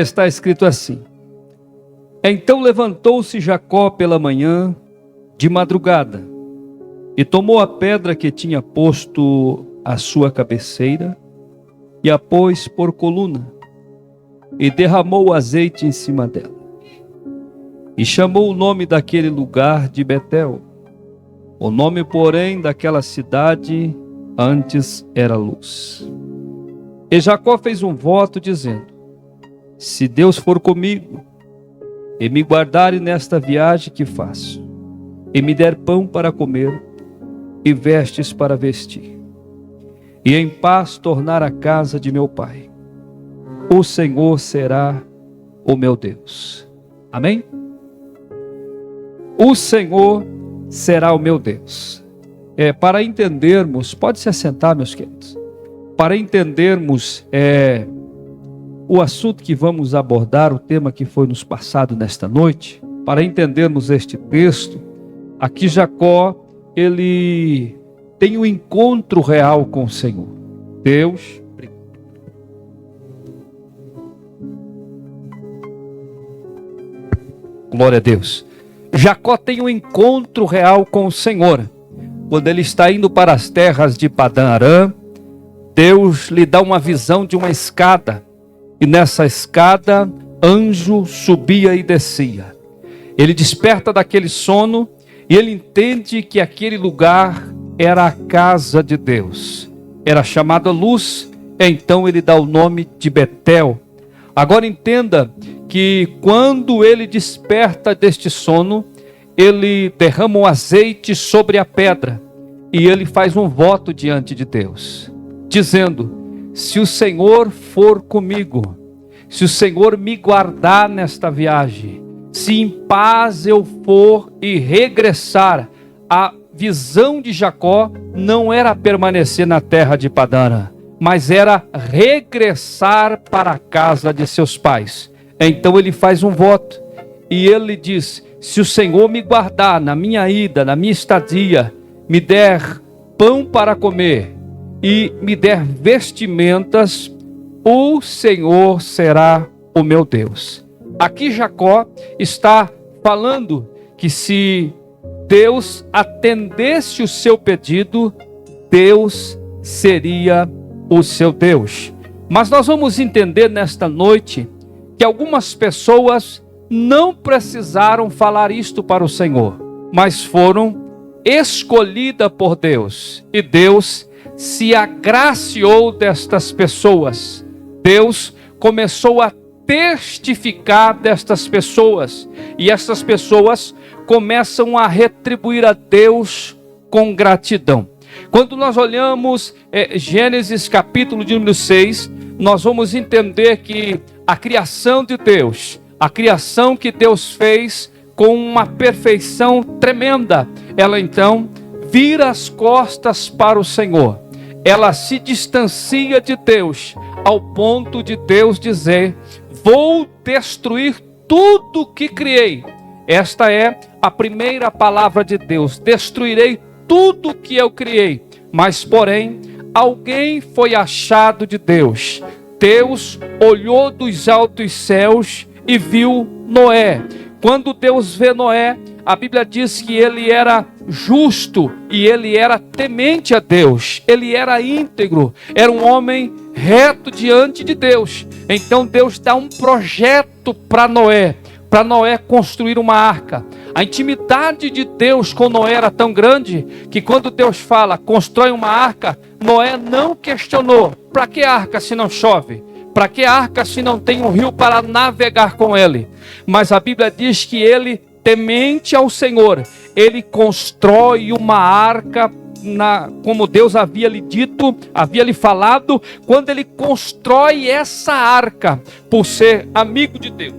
está escrito assim: Então levantou-se Jacó pela manhã, de madrugada, e tomou a pedra que tinha posto à sua cabeceira, e a pôs por coluna, e derramou o azeite em cima dela. E chamou o nome daquele lugar de Betel. O nome, porém, daquela cidade antes era Luz. E Jacó fez um voto dizendo: Se Deus for comigo, e me guardare nesta viagem que faço, e me der pão para comer, e vestes para vestir, e em paz tornar a casa de meu pai, o Senhor será o meu Deus. Amém? O Senhor será o meu Deus. Para entendermos, pode se assentar, meus queridos, para entendermos o assunto que vamos abordar, o tema que foi nos passado nesta noite, para entendermos este texto, aqui Jacó, ele tem um encontro real com o Senhor. Deus, glória a Deus. Jacó tem um encontro real com o Senhor. Quando ele está indo para as terras de Padã Arã, Deus lhe dá uma visão de uma escada. E nessa escada, anjo subia e descia. Ele desperta daquele sono e ele entende que aquele lugar era a casa de Deus. Era chamada Luz, então ele dá o nome de Betel. Agora entenda que quando ele desperta deste sono, ele derrama um azeite sobre a pedra e ele faz um voto diante de Deus, dizendo: se o Senhor for comigo, se o Senhor me guardar nesta viagem, se em paz eu for e regressar, a visão de Jacó não era permanecer na terra de Padã Arã, mas era regressar para a casa de seus pais. Então ele faz um voto e ele diz: se o Senhor me guardar na minha ida, na minha estadia, me der pão para comer e me der vestimentas, o Senhor será o meu Deus. Aqui Jacó está falando que se Deus atendesse o seu pedido, Deus seria o seu Deus. Mas nós vamos entender nesta noite que algumas pessoas não precisaram falar isto para o Senhor, mas foram escolhidas por Deus. E Deus se agraciou destas pessoas. Deus começou a testificar destas pessoas. E essas pessoas começam a retribuir a Deus com gratidão. Quando nós olhamos Gênesis capítulo de número 6, nós vamos entender que a criação de Deus, a criação que Deus fez com uma perfeição tremenda, ela então vira as costas para o Senhor. Ela se distancia de Deus, ao ponto de Deus dizer: vou destruir tudo que criei. Esta é a primeira palavra de Deus: destruirei tudo que eu criei. Mas porém, alguém foi achado de Deus. Deus olhou dos altos céus e viu Noé. Quando Deus vê Noé, a Bíblia diz que ele era justo e ele era temente a Deus. Ele era íntegro, era um homem reto diante de Deus. Então Deus dá um projeto para Noé construir uma arca. A intimidade de Deus com Noé era tão grande que quando Deus fala, constrói uma arca, Noé não questionou: para que arca se não chove? Para que arca se não tem um rio para navegar com ele? Mas a Bíblia diz que ele, temente ao Senhor, ele constrói uma arca, como Deus havia lhe dito, havia lhe falado. Quando ele constrói essa arca, por ser amigo de Deus,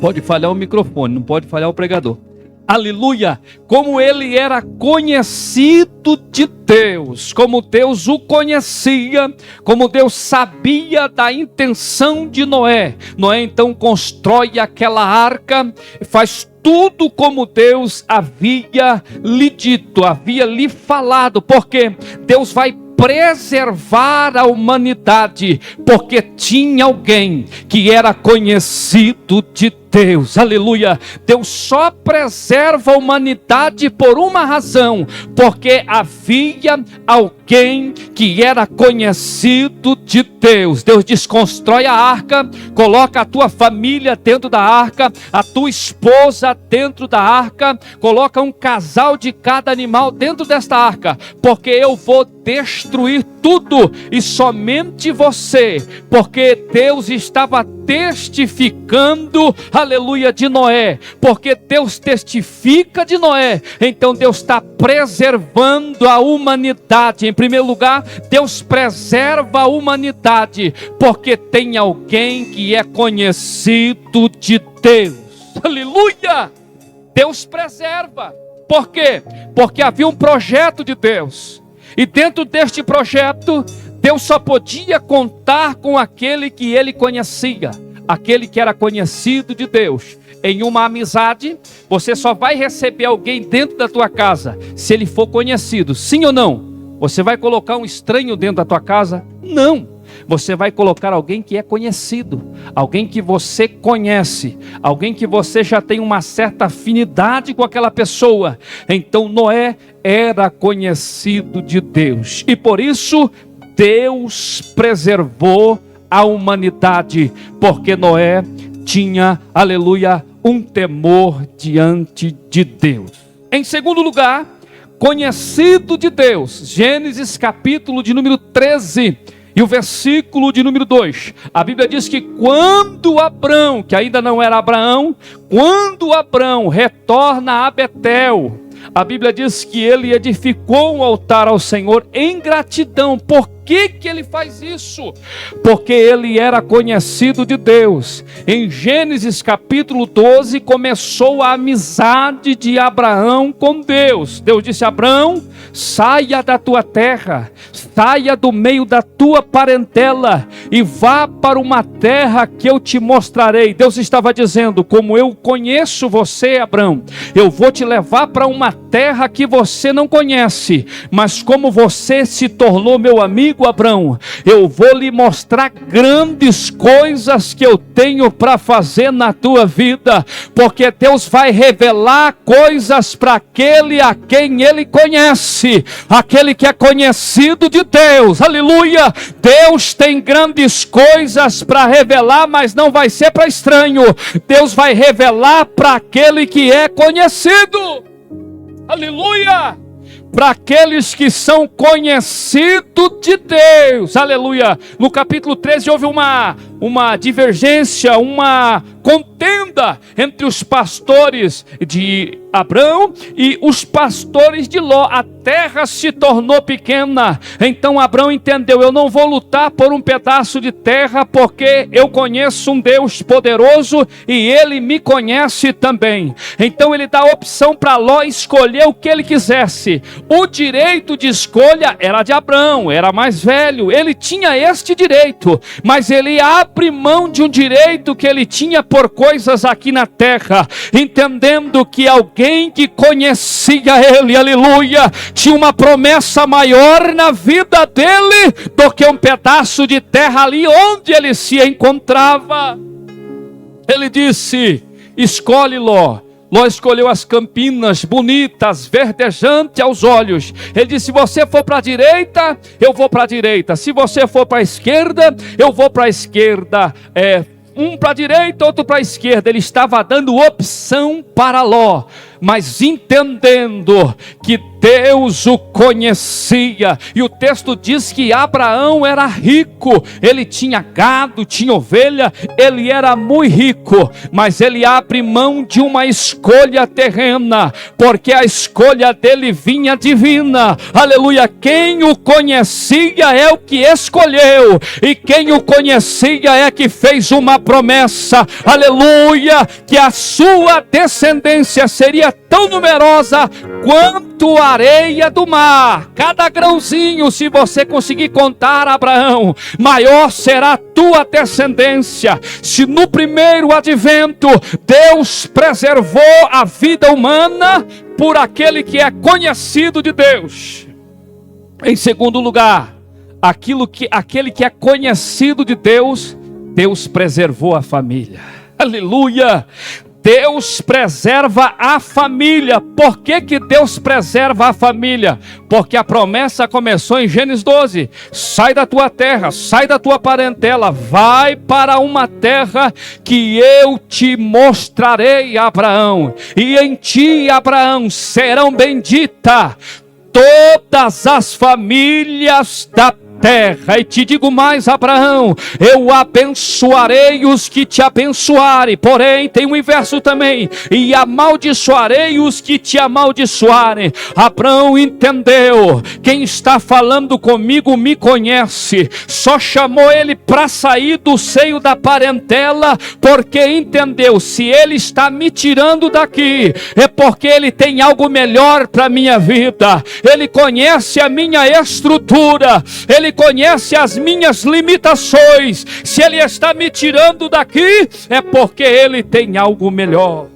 pode falhar o microfone, não pode falhar o pregador. Aleluia! Como ele era conhecido de Deus, como Deus o conhecia, como Deus sabia da intenção de Noé. Noé então constrói aquela arca, faz tudo como Deus havia lhe dito, havia lhe falado, porque Deus vai preservar a humanidade, porque tinha alguém que era conhecido de Deus. Aleluia. Deus só preserva a humanidade por uma razão, porque havia alguém que era conhecido de Deus. Deus desconstrói a arca, coloca a tua família dentro da arca, a tua esposa dentro da arca, coloca um casal de cada animal dentro desta arca, porque eu vou destruir tudo e somente você, porque Deus estava testificando, aleluia, de Noé, porque Deus testifica de Noé, então Deus está preservando a humanidade. Em primeiro lugar, Deus preserva a humanidade, porque tem alguém que é conhecido de Deus. Aleluia! Deus preserva. Por quê? Porque havia um projeto de Deus, e dentro deste projeto, Deus só podia contar com aquele que ele conhecia, aquele que era conhecido de Deus. Em uma amizade, você só vai receber alguém dentro da tua casa se ele for conhecido, sim ou não? Você vai colocar um estranho dentro da tua casa? Não. Você vai colocar alguém que é conhecido, alguém que você conhece, alguém que você já tem uma certa afinidade com aquela pessoa. Então Noé era conhecido de Deus, e por isso Deus preservou a humanidade, porque Noé tinha, aleluia, um temor diante de Deus. Em segundo lugar, conhecido de Deus, Gênesis capítulo de número 13, e o versículo de número 2, a Bíblia diz que quando Abrão, que ainda não era Abraão, quando Abrão retorna a Betel, a Bíblia diz que ele edificou um altar ao Senhor em gratidão. Por que ele faz isso? Porque ele era conhecido de Deus. Em Gênesis capítulo 12 começou a amizade de Abraão com Deus. Deus disse a Abraão: saia da tua terra, saia do meio da tua parentela e vá para uma terra que eu te mostrarei. Deus estava dizendo: como eu conheço você, Abraão, eu vou te levar para uma terra que você não conhece, mas como você se tornou meu amigo, Abraão, eu vou lhe mostrar grandes coisas que eu tenho para fazer na tua vida, porque Deus vai revelar coisas para aquele a quem ele conhece, aquele que é conhecido de Deus. Aleluia! Deus tem grandes coisas para revelar, mas não vai ser para estranho. Deus vai revelar para aquele que é conhecido. Aleluia! Para aqueles que são conhecidos de Deus. Aleluia! No capítulo 13 houve uma divergência, uma contenda entre os pastores de Abrão e os pastores de Ló. A terra se tornou pequena. Então Abrão entendeu: eu não vou lutar por um pedaço de terra, porque eu conheço um Deus poderoso e ele me conhece também. Então ele dá a opção para Ló escolher o que ele quisesse. O direito de escolha era de Abrão, era mais velho, ele tinha este direito, mas ele abre mão de um direito que ele tinha por coisas aqui na terra, entendendo que alguém que conhecia ele, aleluia, tinha uma promessa maior na vida dele do que um pedaço de terra ali onde ele se encontrava. Ele disse: escolhe, Ló. Ló escolheu as campinas bonitas, verdejantes aos olhos. Ele disse: se você for para a direita, eu vou para a direita. Se você for para a esquerda, eu vou para a esquerda. Um para a direita, outro para a esquerda. Ele estava dando opção para Ló, mas entendendo que Deus o conhecia. E o texto diz que Abraão era rico, ele tinha gado, tinha ovelha, ele era muito rico, mas ele abre mão de uma escolha terrena, porque a escolha dele vinha divina. Aleluia! Quem o conhecia é o que escolheu, e quem o conhecia é que fez uma promessa, aleluia, que a sua descendência seria tão numerosa quanto a areia do mar. Cada grãozinho, se você conseguir contar, Abraão, maior será a tua descendência. Se no primeiro advento Deus preservou a vida humana por aquele que é conhecido de Deus, Em segundo lugar, aquele que é conhecido de Deus, Deus preservou a família. Aleluia! Deus preserva a família. Por que Deus preserva a família? Porque a promessa começou em Gênesis 12. Sai da tua terra, sai da tua parentela, vai para uma terra que eu te mostrarei, Abraão. E em ti, Abraão, serão benditas todas as famílias da terra. E te digo mais, Abraão, eu abençoarei os que te abençoarem. Porém, tem um inverso também: e amaldiçoarei os que te amaldiçoarem. Abraão entendeu: quem está falando comigo me conhece. Só chamou ele para sair do seio da parentela, porque entendeu: se ele está me tirando daqui, é porque ele tem algo melhor para minha vida. Ele conhece a minha estrutura, ele conhece as minhas limitações. Se ele está me tirando daqui, é porque ele tem algo melhor.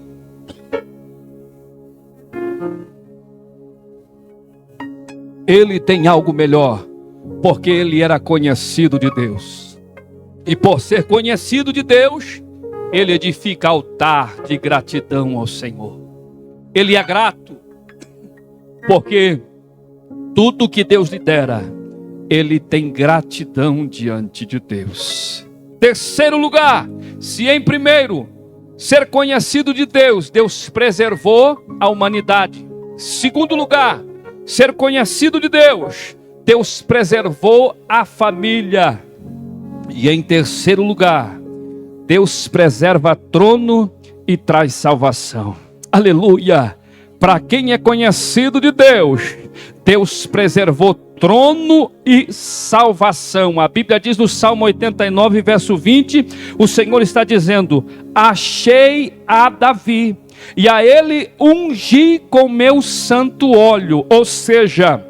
Ele tem algo melhor, porque ele era conhecido de Deus. E por ser conhecido de Deus, ele edifica altar de gratidão ao Senhor. Ele é grato, porque tudo que Deus lhe dera, ele tem gratidão diante de Deus. Terceiro lugar, se em primeiro, ser conhecido de Deus, Deus preservou a humanidade. Segundo lugar, ser conhecido de Deus, Deus preservou a família. E em terceiro lugar, Deus preserva trono e traz salvação. Aleluia! Para quem é conhecido de Deus, Deus preservou trono e salvação. A Bíblia diz no Salmo 89, verso 20, o Senhor está dizendo: achei a Davi, e a ele ungi com meu santo óleo. Ou seja,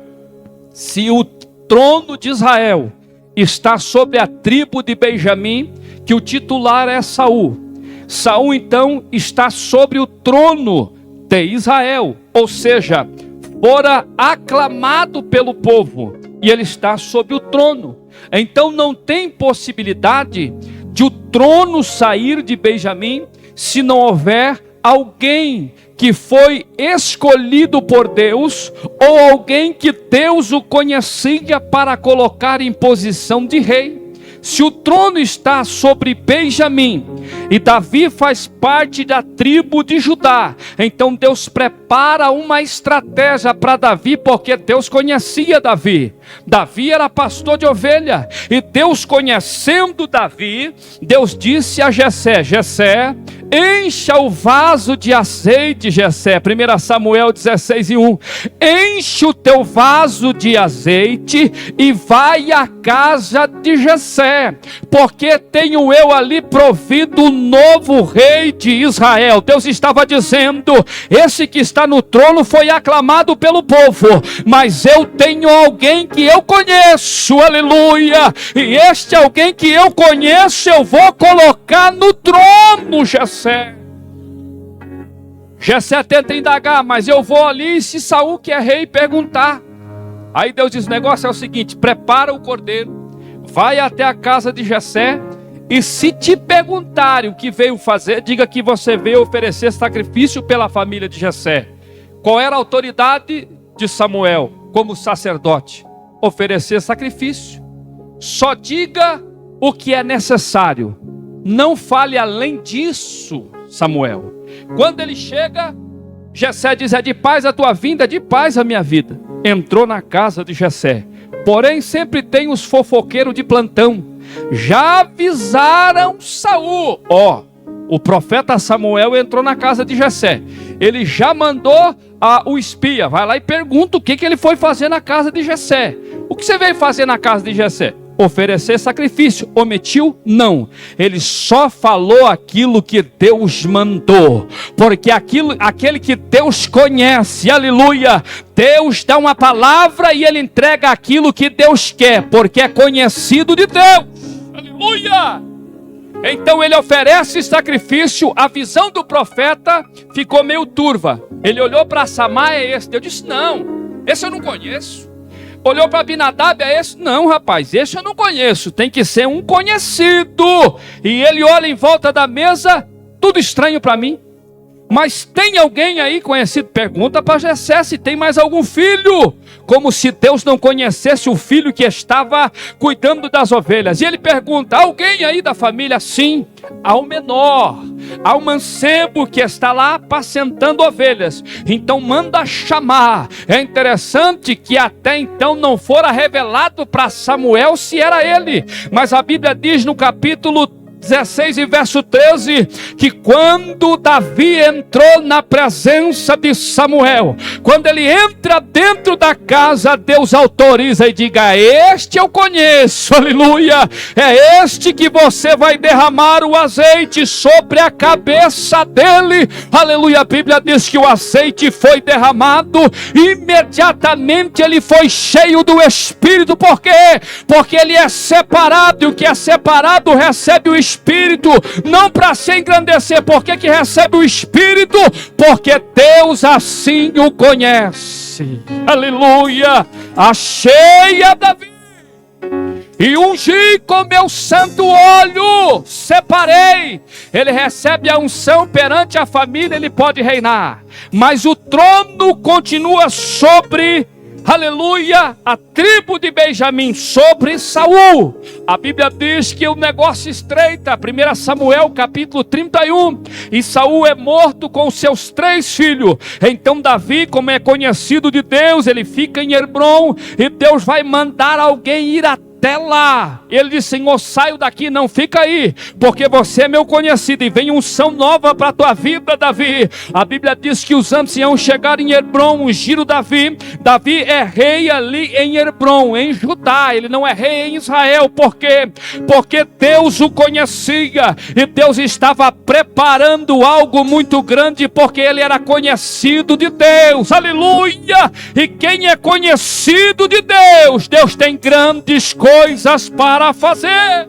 se o trono de Israel está sobre a tribo de Benjamim, que o titular é Saul, Saul então está sobre o trono de Israel, ou seja, fora aclamado pelo povo, e ele está sobre o trono. Então não tem possibilidade de o trono sair de Benjamim, se não houver alguém que foi escolhido por Deus, ou alguém que Deus o conhecia para colocar em posição de rei. Se o trono está sobre Benjamim, e Davi faz parte da tribo de Judá, então Deus prepara uma estratégia para Davi, porque Deus conhecia Davi. Davi era pastor de ovelha, e Deus conhecendo Davi, Deus disse a Jessé: Jessé, encha o vaso de azeite, Jessé. 1 Samuel 16:1. Enche o teu vaso de azeite e vai à casa de Jessé, porque tenho eu ali provido um novo rei de Israel. Deus estava dizendo: esse que está no trono foi aclamado pelo povo, mas eu tenho alguém que eu conheço, aleluia, e este alguém que eu conheço eu vou colocar no trono, Jessé. Jessé tenta indagar: mas eu vou ali, se Saul que é rei perguntar. Aí Deus diz: o negócio é o seguinte, prepara o cordeiro, vai até a casa de Jessé, e se te perguntarem o que veio fazer, diga que você veio oferecer sacrifício pela família de Jessé. Qual era a autoridade de Samuel como sacerdote? Oferecer sacrifício. Só diga o que é necessário, não fale além disso, Samuel. Quando ele chega, Jessé diz: é de paz a tua vinda, é de paz a minha vida. Entrou na casa de Jessé. Porém sempre tem os fofoqueiros de plantão. Já avisaram Saul. O profeta Samuel entrou na casa de Jessé. Ele já mandou o espia: vai lá e pergunta o que ele foi fazer na casa de Jessé. O que você veio fazer na casa de Jessé? Oferecer sacrifício. Omitiu? Não. Ele só falou aquilo que Deus mandou, porque aquele que Deus conhece, aleluia, Deus dá uma palavra e ele entrega aquilo que Deus quer, porque é conhecido de Deus, aleluia. Então ele oferece sacrifício. A visão do profeta ficou meio turva. Ele olhou para Samaia e esse Deus disse: não, esse eu não conheço. Olhou para Abinadab, é esse? Não, rapaz, esse eu não conheço, tem que ser um conhecido. E ele olha em volta da mesa, tudo estranho para mim. Mas tem alguém aí conhecido? Pergunta para Jessé se tem mais algum filho. Como se Deus não conhecesse o filho que estava cuidando das ovelhas. E ele pergunta, alguém aí da família? Sim, ao menor, ao mancebo que está lá apacentando ovelhas. Então manda chamar. É interessante que até então não fora revelado para Samuel se era ele. Mas a Bíblia diz no capítulo 16 e verso 13, que quando Davi entrou na presença de Samuel, quando ele entra dentro da casa, Deus autoriza e diga, este eu conheço, aleluia, é este que você vai derramar o azeite sobre a cabeça dele, aleluia. A Bíblia diz que o azeite foi derramado, imediatamente ele foi cheio do Espírito. Por quê? Porque ele é separado, e o que é separado recebe o Espírito, não para se engrandecer. Por que que recebe o Espírito? Porque Deus assim o conhece, aleluia. Achei a Davi e ungi com meu santo óleo, separei. Ele recebe a unção perante a família, ele pode reinar, mas o trono continua sobre, aleluia, a tribo de Benjamim, sobre Saul. A Bíblia diz que o negócio estreita, 1 Samuel capítulo 31, e Saul é morto com seus 3 filhos. Então Davi, como é conhecido de Deus, ele fica em Hebrom, e Deus vai mandar alguém ir até lá. Ele diz, Senhor, saio daqui, não fica aí, porque você é meu conhecido, e vem unção nova para a tua vida, Davi. A Bíblia diz que os anciãos chegaram em Hebrom, ungiram Davi. Davi é rei ali em Hebrom, em Judá, ele não é rei em Israel. Por quê? Porque Deus o conhecia, e Deus estava preparando algo muito grande, porque ele era conhecido de Deus, aleluia. E quem é conhecido de Deus, Deus tem grandes coisas para fazer.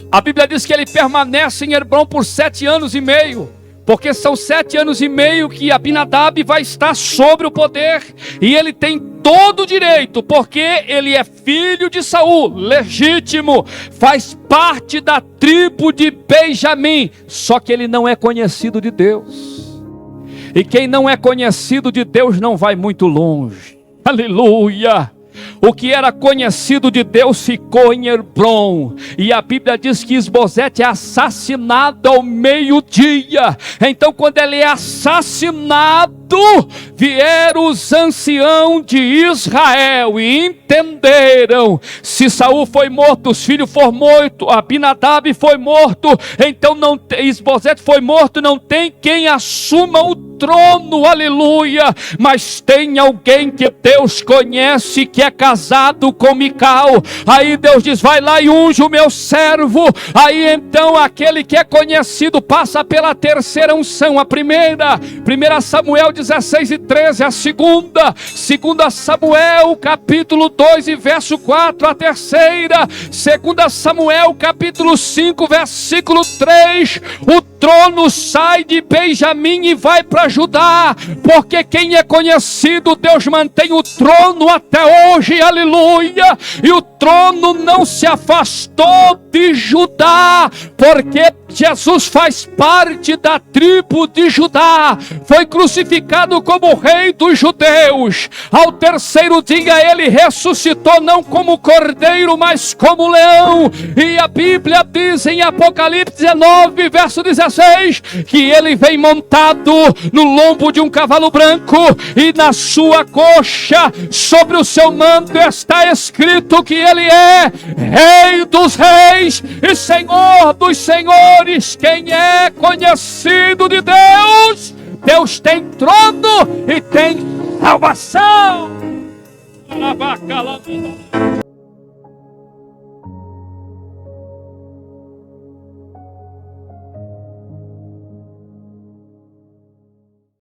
A Bíblia diz que ele permanece em Hebrom por 7 anos e meio, porque são 7 anos e meio que Abinadab vai estar sobre o poder, e ele tem todo o direito, porque ele é filho de Saul, legítimo, faz parte da tribo de Benjamim, só que ele não é conhecido de Deus, e quem não é conhecido de Deus não vai muito longe, aleluia. O que era conhecido de Deus ficou em Hebrom. E a Bíblia diz que Isbosete é assassinado ao meio-dia. Então quando ele é assassinado, vieram os anciãos de Israel e entenderam: se Saul foi morto, os filhos foram mortos, Abinadab foi morto, então não, Isbosete foi morto, não tem quem assuma o trono, aleluia. Mas tem alguém que Deus conhece, que é casado com Mical. Aí Deus diz: vai lá e unge o meu servo. Aí então aquele que é conhecido passa pela terceira unção. A primeira, 1 Samuel 16 e 13. A segunda, 2 Samuel capítulo 2 e verso 4. A terceira, 2 Samuel capítulo 5 versículo 3. O trono sai de Benjamim e vai para Judá, porque quem é conhecido, Deus mantém o trono até hoje, aleluia. E o trono não se afastou de Judá, porque Jesus faz parte da tribo de Judá, foi crucificado como rei dos judeus. Ao terceiro dia ele ressuscitou, não como cordeiro, mas como leão. E a Bíblia diz em Apocalipse 19 verso 16, que ele vem montado no lombo de um cavalo branco, e na sua coxa, sobre o seu manto, está escrito que ele é Rei dos reis e Senhor dos senhores. Quem é conhecido de Deus, Deus tem trono e tem salvação.